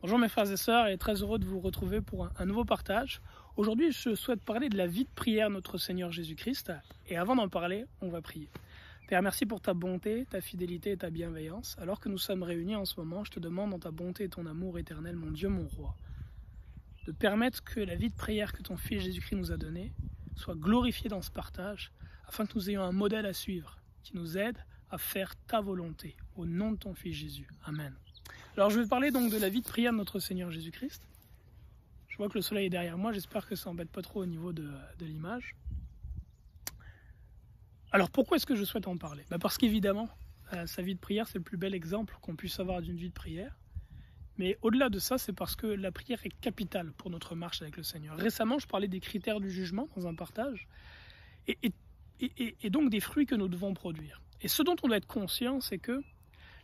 Bonjour mes frères et sœurs, et très heureux de vous retrouver pour un nouveau partage. Aujourd'hui, je souhaite parler de la vie de prière de notre Seigneur Jésus-Christ. Et avant d'en parler, on va prier. Père, merci pour ta bonté, ta fidélité et ta bienveillance. Alors que nous sommes réunis en ce moment, je te demande dans ta bonté et ton amour éternel, mon Dieu, mon roi, de permettre que la vie de prière que ton Fils Jésus-Christ nous a donnée soit glorifiée dans ce partage, afin que nous ayons un modèle à suivre qui nous aide à faire ta volonté. Au nom de ton Fils Jésus. Amen. Alors je vais parler donc de la vie de prière de notre Seigneur Jésus-Christ. Je vois que le soleil est derrière moi, j'espère que ça n'embête pas trop au niveau de l'image. Alors pourquoi est-ce que je souhaite en parler? Parce qu'évidemment, sa vie de prière, c'est le plus bel exemple qu'on puisse avoir d'une vie de prière. Mais au-delà de ça, c'est parce que la prière est capitale pour notre marche avec le Seigneur. Récemment, je parlais des critères du jugement dans un partage, et donc des fruits que nous devons produire. Et ce dont on doit être conscient, c'est que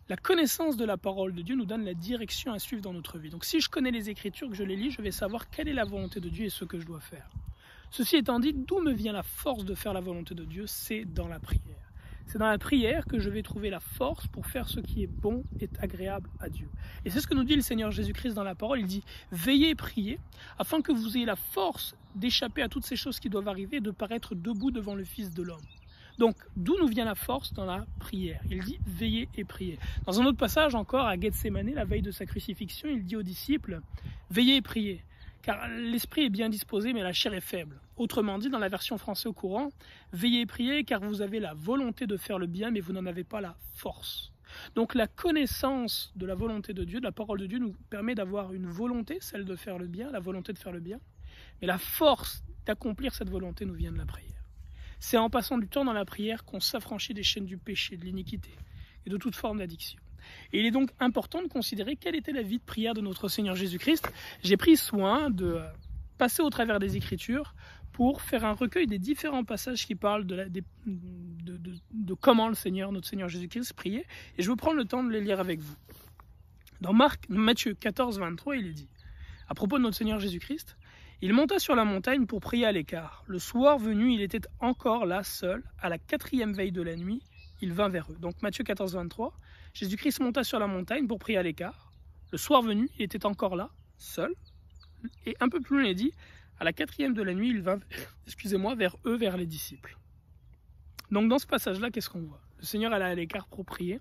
la connaissance de la parole de Dieu nous donne la direction à suivre dans notre vie. Donc si je connais les Écritures, que je les lis, je vais savoir quelle est la volonté de Dieu et ce que je dois faire. Ceci étant dit, d'où me vient la force de faire la volonté de Dieu? C'est dans la prière. C'est dans la prière que je vais trouver la force pour faire ce qui est bon et agréable à Dieu. Et c'est ce que nous dit le Seigneur Jésus-Christ dans la parole. Il dit « Veillez et priez, afin que vous ayez la force d'échapper à toutes ces choses qui doivent arriver et de paraître debout devant le Fils de l'homme. » Donc, d'où nous vient la force? Dans la prière. Il dit « Veillez et priez ». Dans un autre passage encore, à Gethsémani, la veille de sa crucifixion, il dit aux disciples « Veillez et priez ». Car l'esprit est bien disposé, mais la chair est faible. Autrement dit, dans la version française au courant, « Veillez et priez, car vous avez la volonté de faire le bien, mais vous n'en avez pas la force. » Donc la connaissance de la volonté de Dieu, de la parole de Dieu, nous permet d'avoir une volonté, celle de faire le bien, la volonté de faire le bien. Mais la force d'accomplir cette volonté nous vient de la prière. C'est en passant du temps dans la prière qu'on s'affranchit des chaînes du péché, de l'iniquité et de toute forme d'addiction. Et il est donc important de considérer quelle était la vie de prière de notre Seigneur Jésus-Christ. J'ai pris soin de passer au travers des Écritures pour faire un recueil des différents passages qui parlent de comment notre Seigneur Jésus-Christ priait. Et je veux prendre le temps de les lire avec vous. Dans Matthieu 14, 23, il est dit, à propos de notre Seigneur Jésus-Christ, « Il monta sur la montagne pour prier à l'écart. Le soir venu, il était encore là, seul. À la 4e veille de la nuit, il vint vers eux. » Donc Matthieu 14, 23, Jésus-Christ monta sur la montagne pour prier à l'écart. Le soir venu, il était encore là, seul. Et un peu plus loin, il est dit, à la 4e de la nuit, il vint vers eux, vers les disciples. Donc dans ce passage-là, qu'est-ce qu'on voit? Le Seigneur allait à l'écart pour prier.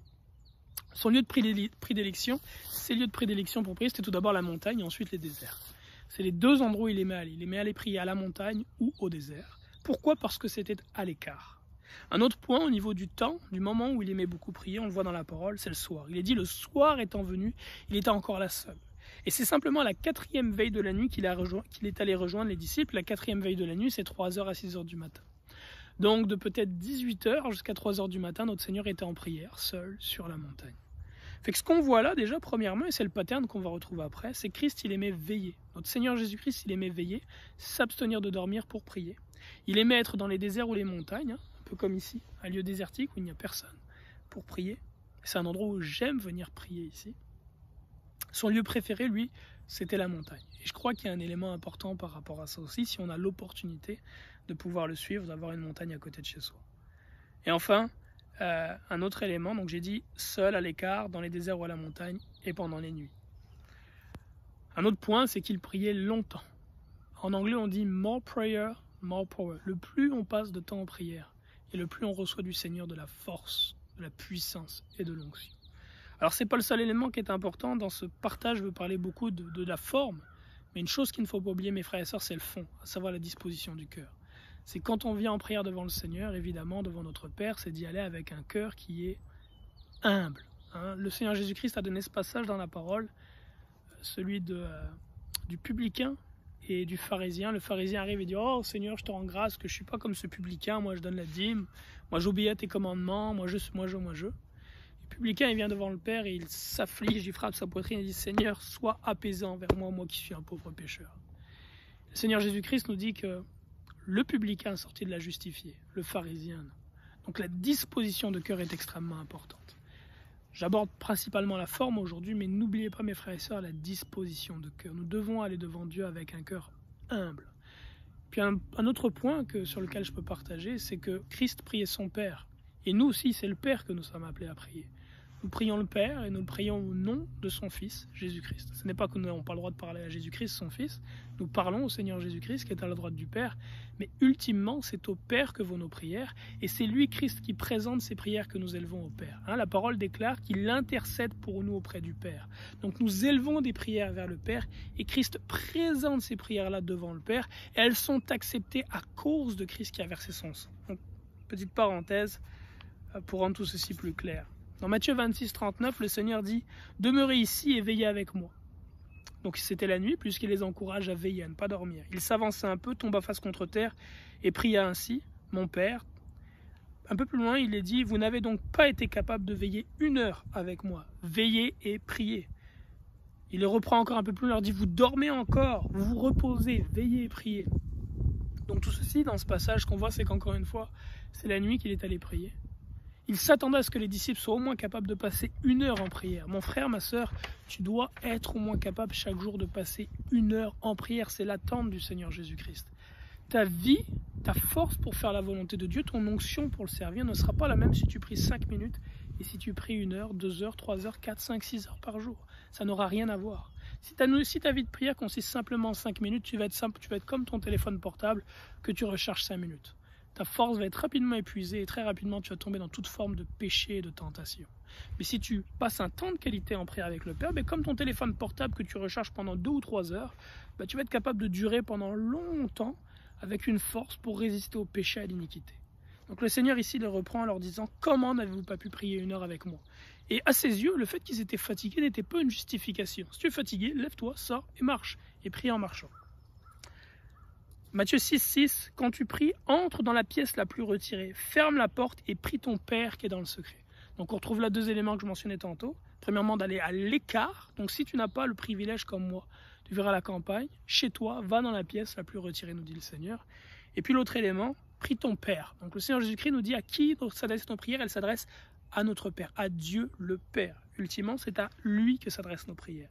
Son lieu de prédilection, ses lieux de prédilection pour prier, c'était tout d'abord la montagne et ensuite les déserts. C'est les deux endroits où il aimait aller. Il aimait aller prier à la montagne ou au désert. Pourquoi? Parce que c'était à l'écart. Un autre point au niveau du temps, du moment où il aimait beaucoup prier, on le voit dans la parole, c'est le soir. Il est dit, le soir étant venu, il était encore là seul. Et c'est simplement à la 4e veille de la nuit qu'il est allé rejoindre les disciples. La 4e veille de la nuit, c'est 3h à 6h du matin. Donc de peut-être 18h jusqu'à 3h du matin, notre Seigneur était en prière, seul, sur la montagne. Fait que ce qu'on voit là, déjà, premièrement, et c'est le pattern qu'on va retrouver après, c'est Christ, il aimait veiller. Notre Seigneur Jésus-Christ, il aimait veiller, s'abstenir de dormir pour prier. Il aimait être dans les déserts ou les montagnes, un peu comme ici, un lieu désertique où il n'y a personne, pour prier. C'est un endroit où j'aime venir prier ici. Son lieu préféré, lui, c'était la montagne. Et je crois qu'il y a un élément important par rapport à ça aussi, si on a l'opportunité de pouvoir le suivre, d'avoir une montagne à côté de chez soi. Et enfin, un autre élément, donc j'ai dit seul à l'écart, dans les déserts ou à la montagne et pendant les nuits. Un autre point, c'est qu'il priait longtemps. En anglais, on dit more prayer, more power. Le plus on passe de temps en prière, et le plus on reçoit du Seigneur de la force, de la puissance et de l'onction. Alors c'est pas le seul élément qui est important. Dans ce partage, je veux parler beaucoup de la forme, mais une chose qu'il ne faut pas oublier, mes frères et sœurs, c'est le fond, à savoir la disposition du cœur. C'est quand on vient en prière devant le Seigneur, évidemment, devant notre Père, c'est d'y aller avec un cœur qui est humble. Le Seigneur Jésus-Christ a donné ce passage dans la parole, celui du publicain et du pharisien. Le pharisien arrive et dit « Oh Seigneur, je te rends grâce que je ne suis pas comme ce publicain, moi je donne la dîme, moi j'obéis à tes commandements, moi je. » Le publicain, il vient devant le Père et il s'afflige, il frappe sa poitrine et dit « Seigneur, sois apaisant envers moi, moi qui suis un pauvre pécheur. » Le Seigneur Jésus-Christ nous dit que le publicain sorti de la justifier, le pharisien non. Donc la disposition de cœur est extrêmement importante. J'aborde principalement la forme aujourd'hui, mais n'oubliez pas mes frères et sœurs la disposition de cœur. Nous devons aller devant Dieu avec un cœur humble. Puis un autre point sur lequel je peux partager, c'est que Christ priait son Père. Et nous aussi, c'est le Père que nous sommes appelés à prier. Nous prions le Père et nous le prions au nom de son Fils, Jésus-Christ. Ce n'est pas que nous n'avons pas le droit de parler à Jésus-Christ, son Fils. Nous parlons au Seigneur Jésus-Christ qui est à la droite du Père. Mais ultimement, c'est au Père que vont nos prières. Et c'est lui, Christ, qui présente ces prières que nous élevons au Père. La parole déclare qu'il intercède pour nous auprès du Père. Donc nous élevons des prières vers le Père et Christ présente ces prières-là devant le Père. Et elles sont acceptées à cause de Christ qui a versé son sang. Donc, petite parenthèse pour rendre tout ceci plus clair. Dans Matthieu 26, 39, le Seigneur dit « Demeurez ici et veillez avec moi ». Donc c'était la nuit, puisqu'il les encourage à veiller, à ne pas dormir. Il s'avança un peu, tomba face contre terre et pria ainsi « Mon Père ». Un peu plus loin, il est dit « Vous n'avez donc pas été capable de veiller 1 heure avec moi. Veillez et priez ». Il les reprend encore un peu plus loin, il leur dit « Vous dormez encore, vous vous reposez, veillez et priez ». Donc tout ceci, dans ce passage qu'on voit, c'est qu'encore une fois, c'est la nuit qu'il est allé prier. Il s'attendait à ce que les disciples soient au moins capables de passer 1 heure en prière. Mon frère, ma sœur, tu dois être au moins capable chaque jour de passer 1 heure en prière. C'est l'attente du Seigneur Jésus-Christ. Ta vie, ta force pour faire la volonté de Dieu, ton onction pour le servir ne sera pas la même si tu pries 5 minutes et si tu pries 1 heure, 2 heures, 3 heures, 4, 5, 6 heures par jour. Ça n'aura rien à voir. Si ta vie de prière consiste simplement en 5 minutes, tu vas être comme ton téléphone portable que tu recharges 5 minutes. Ta force va être rapidement épuisée et très rapidement tu vas tomber dans toute forme de péché et de tentation. Mais si tu passes un temps de qualité en prière avec le Père, comme ton téléphone portable que tu recharges pendant 2 ou 3 heures, tu vas être capable de durer pendant longtemps avec une force pour résister au péché et à l'iniquité. Donc le Seigneur ici les reprend en leur disant « Comment n'avez-vous pas pu prier 1 heure avec moi ?» Et à ses yeux, le fait qu'ils étaient fatigués n'était pas une justification. Si tu es fatigué, lève-toi, sors et marche, et prie en marchant. Matthieu 6, 6, quand tu pries, entre dans la pièce la plus retirée, ferme la porte et prie ton Père qui est dans le secret. Donc on retrouve là 2 éléments que je mentionnais tantôt. Premièrement, d'aller à l'écart. Donc si tu n'as pas le privilège comme moi de vivre à la campagne, chez toi, va dans la pièce la plus retirée, nous dit le Seigneur. Et puis l'autre élément, prie ton Père. Donc le Seigneur Jésus-Christ nous dit à qui s'adresse nos prières. Elle s'adresse à notre Père, à Dieu le Père. Ultimement, c'est à lui que s'adressent nos prières.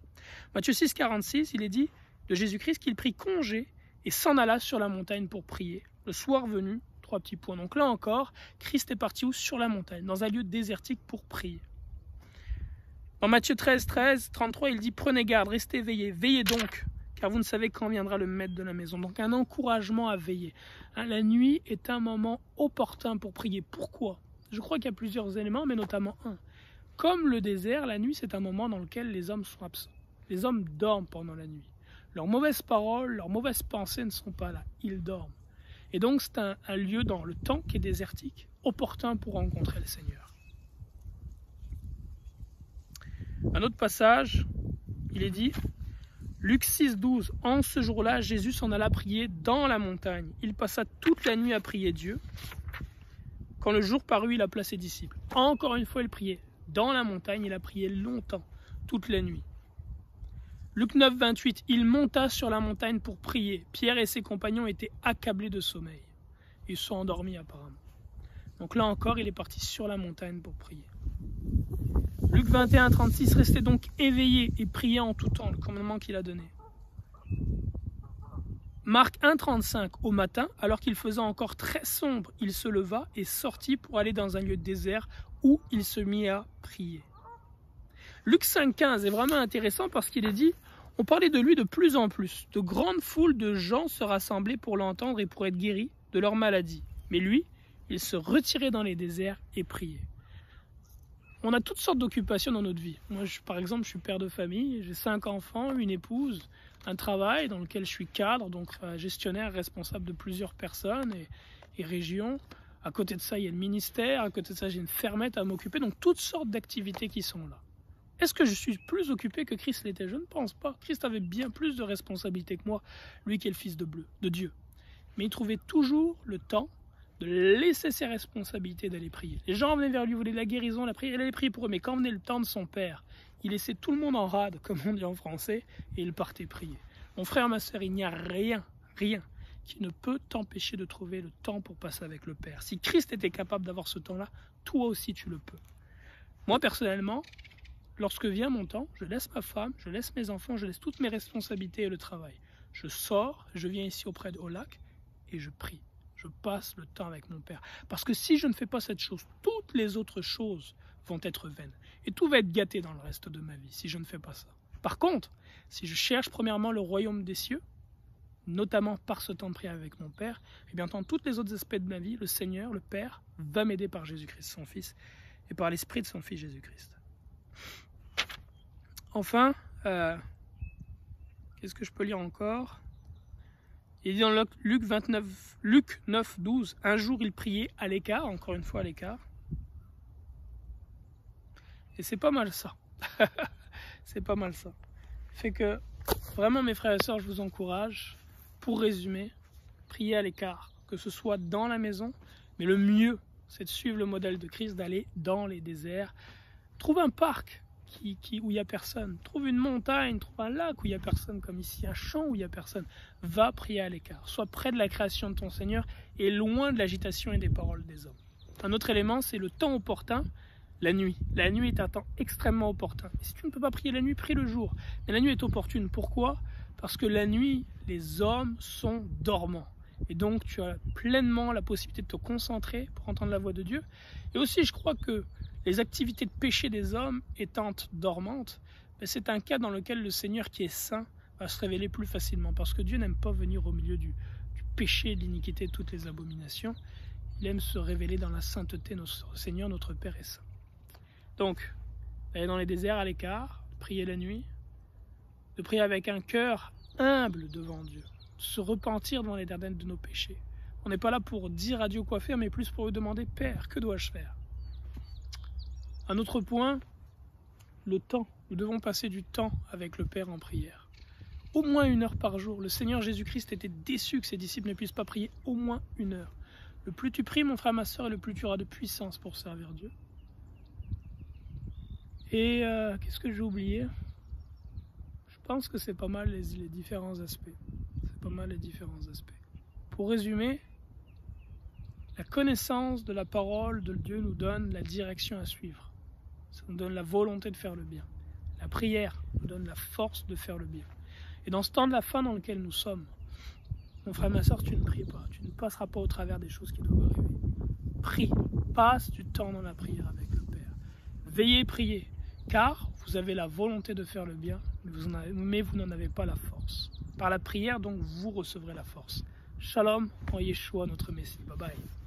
Matthieu 6, 46, il est dit de Jésus-Christ qu'il prit congé et s'en alla sur la montagne pour prier. Le soir venu, 3 petits points. Donc là encore, Christ est parti où? Sur la montagne, dans un lieu désertique pour prier. Dans Matthieu 13, 33, il dit « Prenez garde, restez éveillés, veillez donc, car vous ne savez quand viendra le maître de la maison. » Donc un encouragement à veiller. La nuit est un moment opportun pour prier. Pourquoi? Je crois qu'il y a plusieurs éléments, mais notamment un. Comme le désert, la nuit c'est un moment dans lequel les hommes sont absents. Les hommes dorment pendant la nuit. Leurs mauvaises paroles, leurs mauvaises pensées ne sont pas là, ils dorment. Et donc c'est un lieu dans le temps qui est désertique, opportun pour rencontrer le Seigneur. Un autre passage, il est dit, Luc 6, 12, en ce jour-là, Jésus s'en alla prier dans la montagne. Il passa toute la nuit à prier Dieu. Quand le jour parut, il appela ses disciples. Encore une fois, il priait dans la montagne, il a prié longtemps, toute la nuit. Luc 9, 28, il monta sur la montagne pour prier. Pierre et ses compagnons étaient accablés de sommeil. Ils sont endormis apparemment. Donc là encore, il est parti sur la montagne pour prier. Luc 21, 36, restez donc éveillés et priez en tout temps, le commandement qu'il a donné. Marc 1, 35, au matin, alors qu'il faisait encore très sombre, il se leva et sortit pour aller dans un lieu désert où il se mit à prier. Luc 5, 15 est vraiment intéressant parce qu'il est dit, on parlait de lui de plus en plus. De grandes foules de gens se rassemblaient pour l'entendre et pour être guéris de leur maladie. Mais lui, il se retirait dans les déserts et priait. On a toutes sortes d'occupations dans notre vie. Moi, par exemple, je suis père de famille, j'ai 5 enfants, une épouse, un travail dans lequel je suis cadre, donc gestionnaire responsable de plusieurs personnes et régions. À côté de ça, il y a le ministère, à côté de ça, j'ai une fermette à m'occuper, donc toutes sortes d'activités qui sont là. Est-ce que je suis plus occupé que Christ l'était? Je ne pense pas. Christ avait bien plus de responsabilités que moi, lui qui est le Fils de Dieu. Mais il trouvait toujours le temps de laisser ses responsabilités d'aller prier. Les gens venaient vers lui, voulaient la guérison, la prière, il allait prier pour eux. Mais quand venait le temps de son Père, il laissait tout le monde en rade, comme on dit en français, et il partait prier. Mon frère, ma sœur, il n'y a rien qui ne peut t'empêcher de trouver le temps pour passer avec le Père. Si Christ était capable d'avoir ce temps-là, toi aussi tu le peux. Moi, personnellement, lorsque vient mon temps, je laisse ma femme, je laisse mes enfants, je laisse toutes mes responsabilités et le travail. Je sors, je viens ici au lac et je prie. Je passe le temps avec mon Père. Parce que si je ne fais pas cette chose, toutes les autres choses vont être vaines. Et tout va être gâté dans le reste de ma vie si je ne fais pas ça. Par contre, si je cherche premièrement le royaume des cieux, notamment par ce temps de prière avec mon Père, et bien dans tous les autres aspects de ma vie, le Seigneur, le Père, va m'aider par Jésus-Christ, son Fils, et par l'Esprit de son Fils Jésus-Christ. Enfin, qu'est-ce que je peux lire encore? Il dit dans Luc 9, 12, un jour il priait à l'écart, encore une fois à l'écart. Et c'est pas mal ça. C'est pas mal ça. Fait que, vraiment mes frères et sœurs, je vous encourage, pour résumer, prier à l'écart, que ce soit dans la maison, mais le mieux, c'est de suivre le modèle de Christ, d'aller dans les déserts. Trouve un parc où il n'y a personne. Trouve une montagne, trouve un lac où il n'y a personne, comme ici, un champ où il n'y a personne. Va prier à l'écart. Sois près de la création de ton Seigneur et loin de l'agitation et des paroles des hommes. Un autre élément, c'est le temps opportun, la nuit. La nuit est un temps extrêmement opportun. Et si tu ne peux pas prier la nuit, prie le jour. Mais la nuit est opportune. Pourquoi? Parce que la nuit, les hommes sont dormants. Et donc, tu as pleinement la possibilité de te concentrer pour entendre la voix de Dieu. Et aussi, je crois que les activités de péché des hommes étant dormantes, c'est un cas dans lequel le Seigneur qui est saint va se révéler plus facilement. Parce que Dieu n'aime pas venir au milieu du péché, de l'iniquité, de toutes les abominations. Il aime se révéler dans la sainteté. Notre Seigneur, notre Père est saint. Donc, aller dans les déserts à l'écart, prier la nuit, de prier avec un cœur humble devant Dieu, de se repentir devant l'Éternel de nos péchés. On n'est pas là pour dire à Dieu quoi faire, mais plus pour lui demander, Père, que dois-je faire? Un autre point, le temps. Nous devons passer du temps avec le Père en prière. Au moins 1 heure par jour. Le Seigneur Jésus-Christ était déçu que ses disciples ne puissent pas prier au moins 1 heure. Le plus tu pries, mon frère, ma soeur, et le plus tu auras de puissance pour servir Dieu. Et qu'est-ce que j'ai oublié? Je pense que c'est pas mal les différents aspects. C'est pas mal les différents aspects. Pour résumer, la connaissance de la parole de Dieu nous donne la direction à suivre. Ça nous donne la volonté de faire le bien. La prière nous donne la force de faire le bien. Et dans ce temps de la fin dans lequel nous sommes, mon frère, ma soeur, tu ne pries pas. Tu ne passeras pas au travers des choses qui doivent arriver. Prie. Passe du temps dans la prière avec le Père. Veillez, priez. Car vous avez la volonté de faire le bien, mais vous n'en avez pas la force. Par la prière, donc, vous recevrez la force. Shalom en Yeshua, notre Messie. Bye bye.